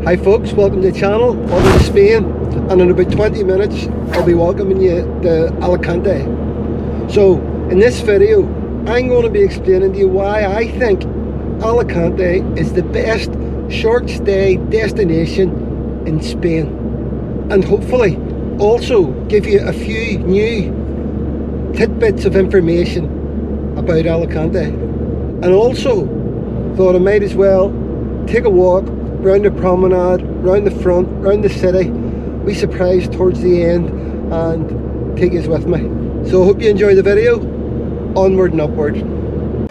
Hi folks, welcome to the channel. Welcome to Spain, and in about 20 minutes I'll be welcoming you to Alicante. So in this video I'm going to be explaining to you why I think Alicante is the best short stay destination in Spain, and hopefully also give you a few new tidbits of information about Alicante. And also thought I might as well take a walk round the promenade, round the front, round the city, be surprised towards the end, and take you with me. So I hope you enjoy the video. Onward and upward.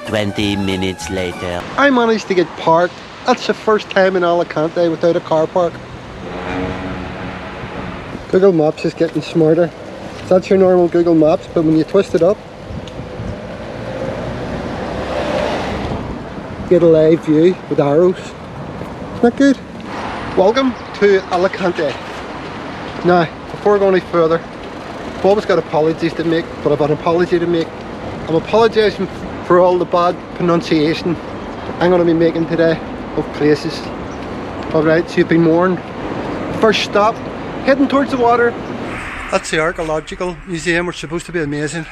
20 minutes later. I managed to get parked. That's the first time in Alicante without a car park. Google Maps is getting smarter. That's your normal Google Maps, but when you twist it up, get a live view with arrows. Isn't that good? Welcome to Alicante. Now, before going any further, I've always got apologies to make, but I've got an apology to make. I'm apologising for all the bad pronunciation I'm going to be making today of places. Alright, so you've been warned. First stop, heading towards the water. That's the Archaeological Museum, which is supposed to be amazing.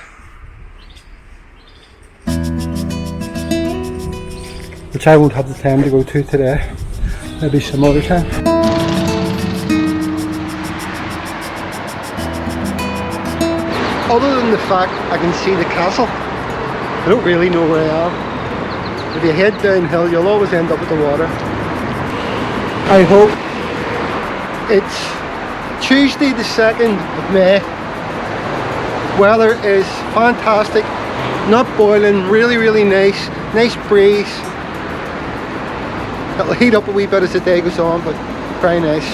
Which I won't have the time to go to today. Maybe some other time. Other than the fact I can see the castle, I don't really know where I am. If you head downhill, you'll always end up at the water. I hope it's Tuesday the 2nd of May. Weather is fantastic, not boiling, really nice, nice breeze. It'll heat up a wee bit as the day goes on, but very nice.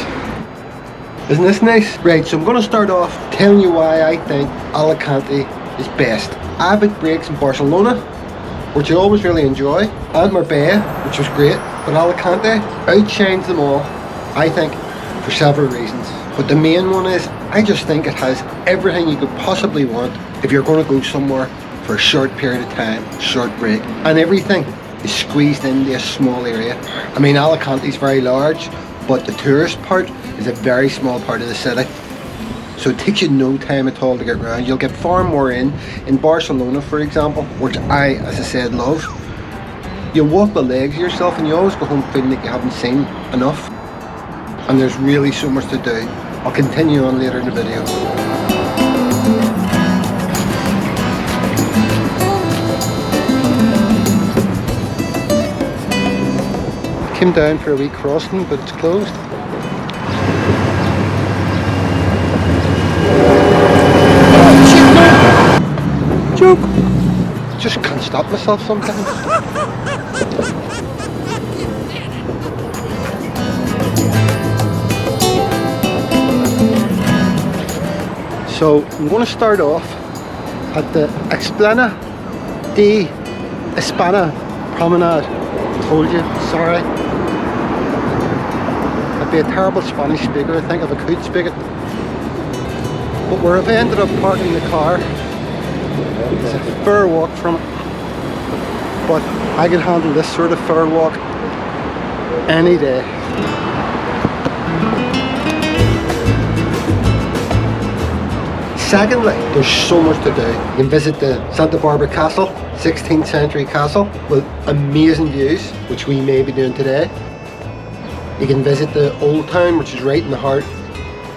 Isn't this nice? Right, so I'm going to start off telling you why I think Alicante is best. Avid breaks in Barcelona, which I always really enjoy, and Marbella, which was great, but Alicante outshines them all, I think, for several reasons. But the main one is, I just think it has everything you could possibly want if you're going to go somewhere for a short period of time, short break, and everything is squeezed into a small area. I mean, Alicante is very large, but the tourist part is a very small part of the city. So it takes you no time at all to get around. You'll get far more in Barcelona, for example, which I, as I said, love. You walk the legs of yourself and you always go home feeling like you haven't seen enough. And there's really so much to do. I'll continue on later in the video. Came down for a wee crossing, but it's closed. Joke! Just can't stop myself sometimes. So I'm going to start off at the Esplana de España promenade. Told you, sorry. I'd be a terrible Spanish speaker, I think, if I could speak it. But where I've ended up parking the car, it's a fair walk from it. But I can handle this sort of fair walk any day. Secondly, there's so much to do. You can visit the Santa Barbara Castle, 16th century castle with amazing views, which we may be doing today. You can visit the Old Town, which is right in the heart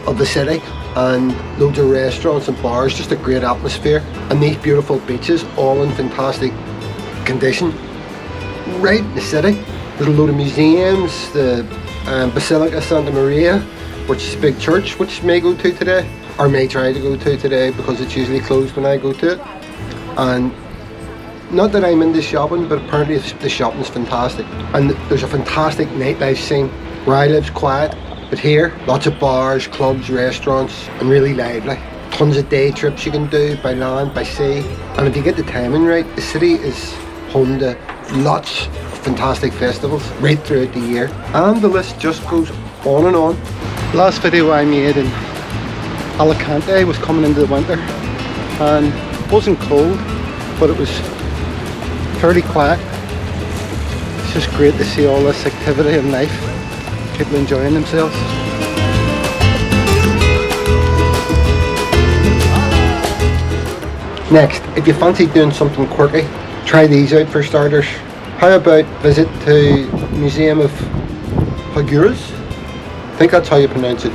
of the city, and loads of restaurants and bars, just a great atmosphere. And these beautiful beaches, all in fantastic condition. Right in the city, there's a load of museums, the Basilica Santa Maria, which is a big church, which may go to today, or may try to go to today because it's usually closed when I go to it. And not that I'm into shopping, but apparently the shopping's fantastic. And there's a fantastic nightlife scene. Where I live's quiet, but here, lots of bars, clubs, restaurants, and really lively. Tons of day trips you can do by land, by sea. And if you get the timing right, the city is home to lots of fantastic festivals right throughout the year. And the list just goes on and on. Last video I made in Alicante was coming into the winter, and it wasn't cold, but it was fairly quiet. It's just great to see all this activity and life people enjoying themselves. Next, if you fancy doing something quirky, try these out for starters. How about visit to Museum of Figuras? I think that's how you pronounce it.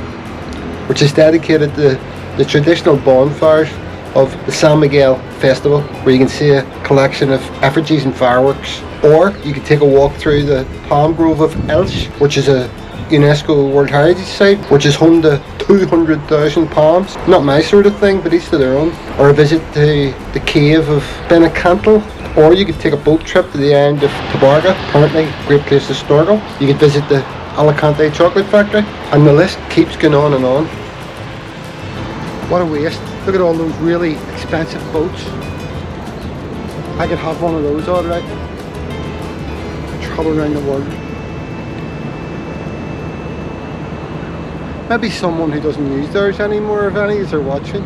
Which is dedicated to the traditional bonfires of the San Miguel Festival, where you can see a collection of effigies and fireworks. Or you could take a walk through the palm grove of Elche, which is a UNESCO World Heritage Site, which is home to 200,000 palms. Not my sort of thing, but each to their own. Or a visit to the cave of Benacantal. Or you could take a boat trip to the island of Tabarga, apparently a great place to snorkel. You could visit the Alicante chocolate factory, and the list keeps going on and on. What a waste. Look at all those really expensive boats. I could have one of those alright. Travel around the world. Maybe someone who doesn't use theirs anymore, if any are watching.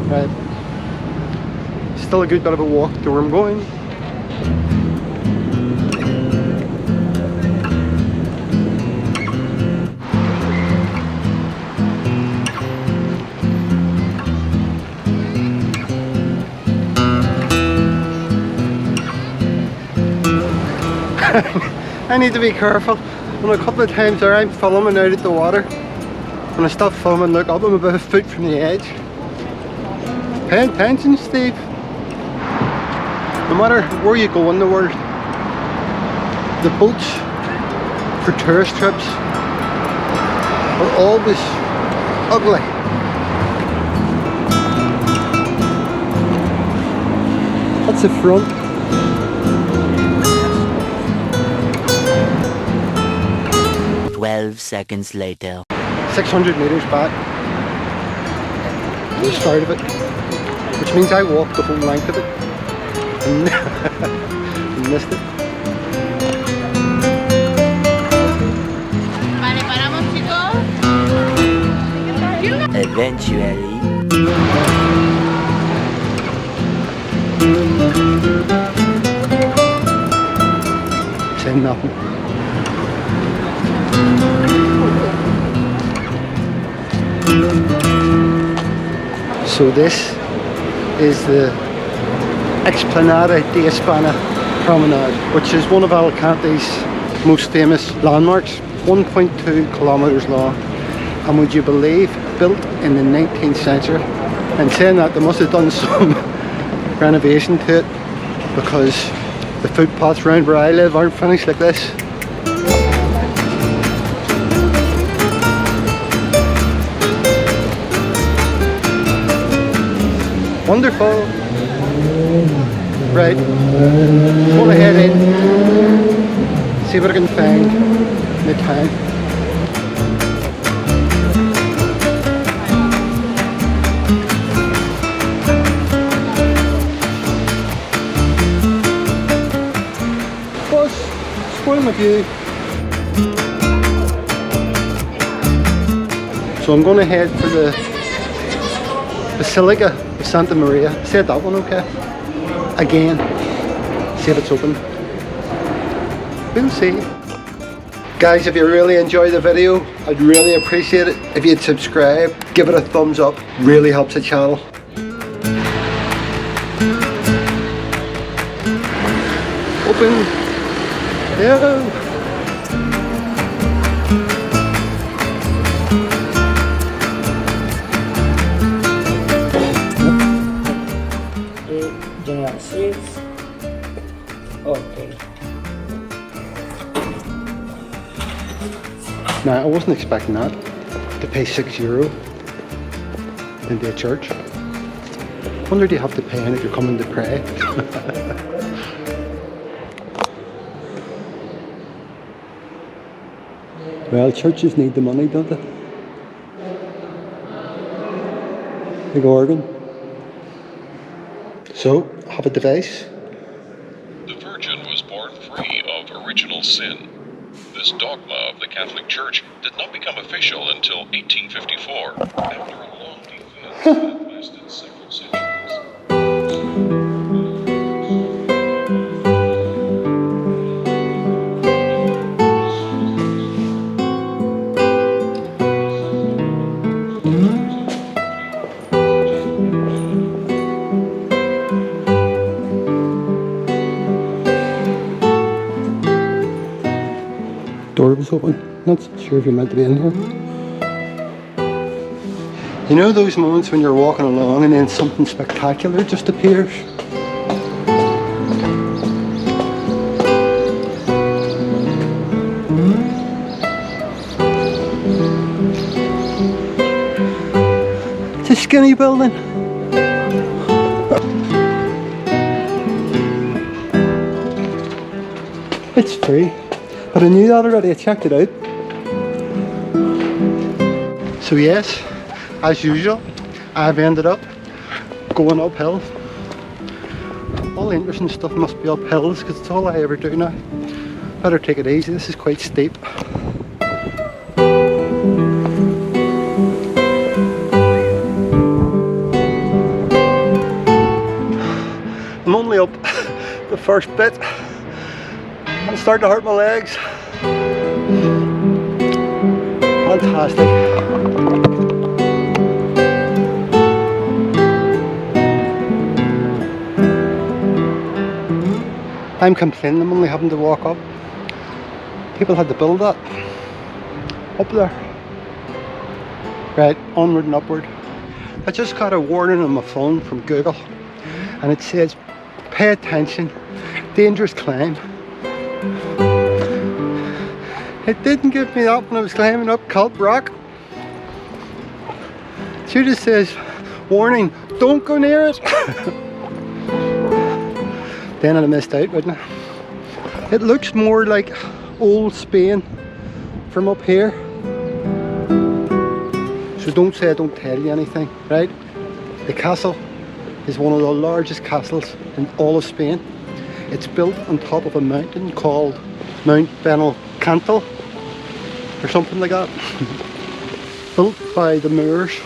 Right. Still a good bit of a walk to where I'm going. I need to be careful. And a couple of times there I'm filming out at the water. When I stop filming, look up, I'm about a foot from the edge. Pay attention, Steve. No matter where you go in the world, the boats for tourist trips are always ugly. That's the front. 12 seconds later. 600 meters back to the start of it, which means I walked the whole length of it and missed it. Vale, paramos, chicos. Eventually. Saying nothing. So this is the Explanada de España promenade, which is one of Alicante's most famous landmarks, 1.2 kilometers long, and would you believe, built in the 19th century. And saying that, they must have done some renovation to it, because the footpaths around where I live aren't finished like this. Wonderful. Right, I'm gonna head in, see what I can find in the town. Plus, spoil my view. So I'm gonna head for the Basilica of Santa Maria. Said that one okay? Again, see if it's open. We'll see. Guys, if you really enjoyed the video, I'd really appreciate it if you'd subscribe, give it a thumbs up, really helps the channel. Open. Yeah. General seats. Okay. Now, I wasn't expecting that, to pay €6 into a church. Wonder do you have to pay in if you're coming to pray? Well, churches need the money, don't they? Big organ. So, have a device. The Virgin was born free of original sin. This dogma of the Catholic Church did not become official until 1854, after a long defense that lasted several centuries. door was open. Not sure if you're meant to be in here. You know those moments when you're walking along and then something spectacular just appears? It's a skinny building. It's free, but I knew that already. I checked it out. So yes, as usual, I've ended up going uphill. All the interesting stuff must be uphills because it's all I ever do now. Better take it easy. This is quite steep. I'm only up the first bit. I'm starting to hurt my legs. Fantastic. I'm complaining I'm only having to walk up. People had to build that. Up there. Right, onward and upward. I just got a warning on my phone from Google and it says, pay attention, dangerous climb. It didn't give me that when I was climbing up Culp Rock. It just says, warning, don't go near it. Then I'd have missed out, wouldn't I? It looks more like old Spain from up here. So don't say I don't tell you anything, right? The castle is one of the largest castles in all of Spain. It's built on top of a mountain called Mount Benalcántal or something like that. Built by the Moors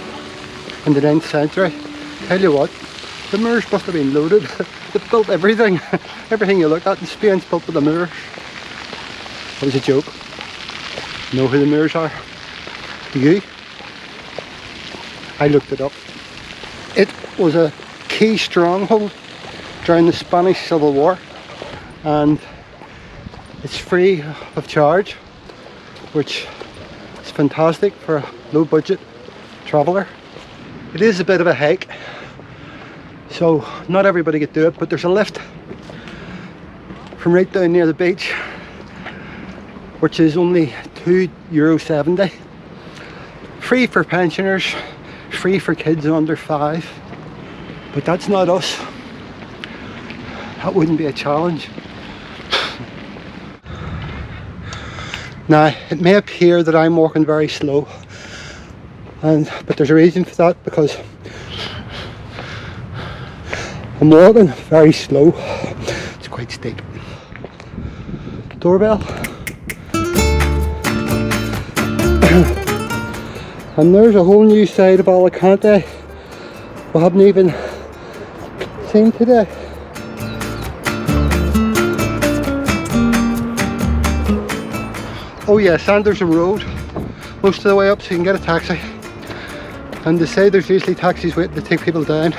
in the 9th century. Tell you what, the Moors must have been loaded. They've built everything. Everything you look at in Spain's built by the Moors. That was a joke. Know who the Moors are? Do you? I looked it up. It was a key stronghold during the Spanish Civil War and it's free of charge, which is fantastic for a low budget traveller. It is a bit of a hike, so not everybody could do it, but there's a lift from right down near the beach which is only €2.70. Free for pensioners, free for kids under 5, but that's not us. That wouldn't be a challenge. Now, it may appear that I'm walking very slow, but there's a reason for that, because I'm walking very slow. It's quite steep. Doorbell. And there's a whole new side of Alicante we haven't even seen today. Oh yes, and there's a road most of the way up so you can get a taxi. And they say there's usually taxis waiting to take people down.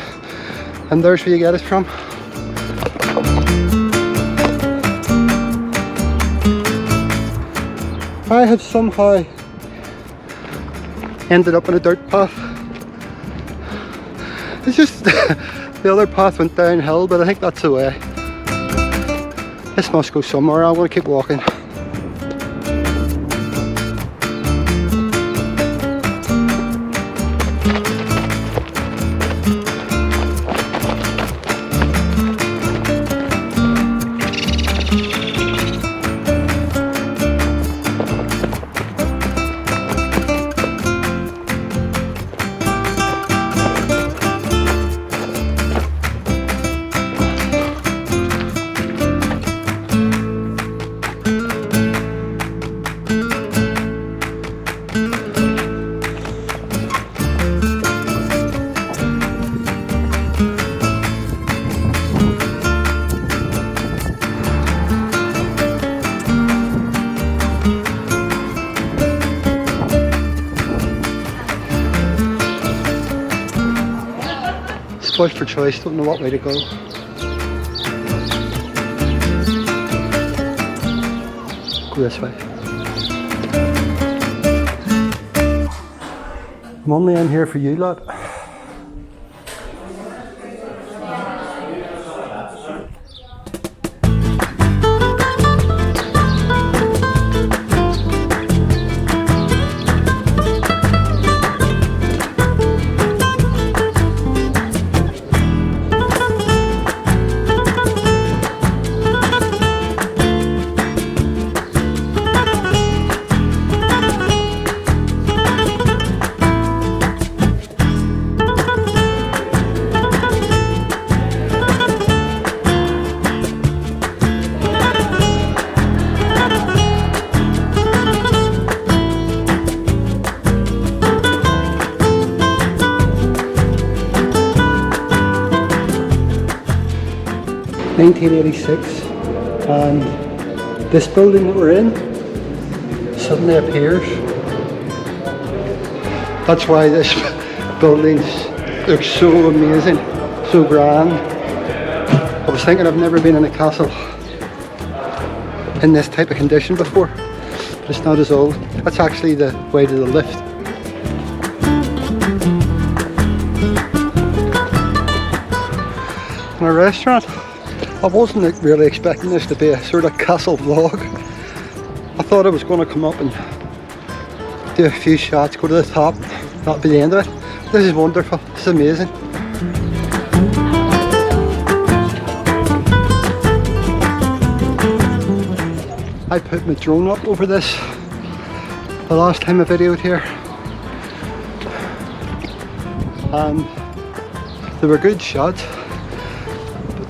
And there's where you get it from. I have somehow ended up on a dirt path. It's just the other path went downhill, but I think that's the way. This must go somewhere. I want to keep walking. Spoiled for choice, don't know what way to go. Go this way. I'm only in here for you lot. (1986), and this building that we're in suddenly appears. That's why this building looks so amazing, so grand. I was thinking I've never been in a castle in this type of condition before, but it's not as old. That's actually the way to the lift. And a restaurant. I wasn't really expecting this to be a sort of castle vlog. I thought I was going to come up and do a few shots, go to the top, that'll be the end of it. This is wonderful, this is amazing. I put my drone up over this the last time I videoed here, and they were good shots.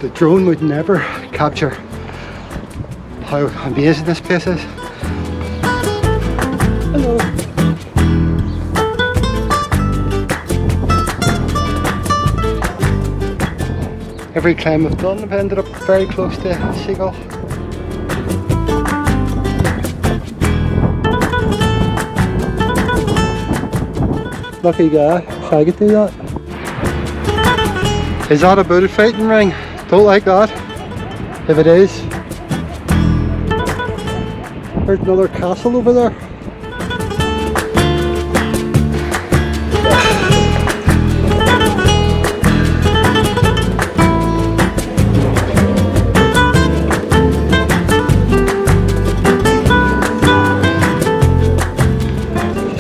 The drone would never capture how amazing this place is. Hello. Every climb I've done, I've ended up very close to a seagull. Lucky guy, if I could do that. Is that a bullfighting ring? Don't like that. If it is, there's another castle over there.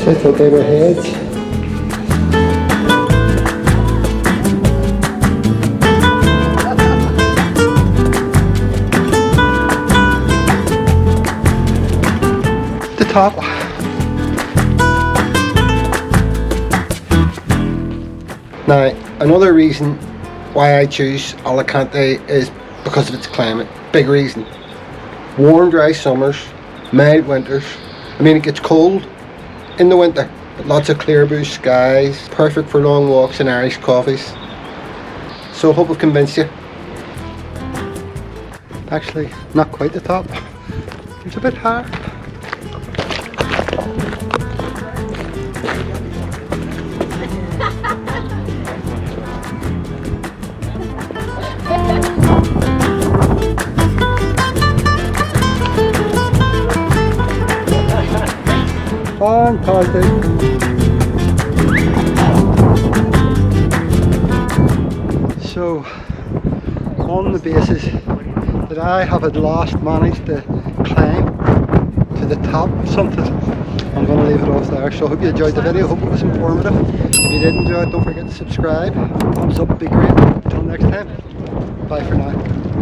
Just look over heads. Top. Now, another reason why I choose Alicante is because of its climate. Big reason. Warm, dry summers, mild winters. I mean, it gets cold in the winter, but lots of clear blue skies, perfect for long walks and Irish coffees. So I hope I've convinced you. Actually, not quite the top. It's a bit higher. Fantastic. So, on the basis that I have at last managed to climb to the top of something, I'm going to leave it off there. So I hope you enjoyed the video, hope it was informative. If you did enjoy it, don't forget to subscribe. Thumbs up would be great. Until next time, bye for now.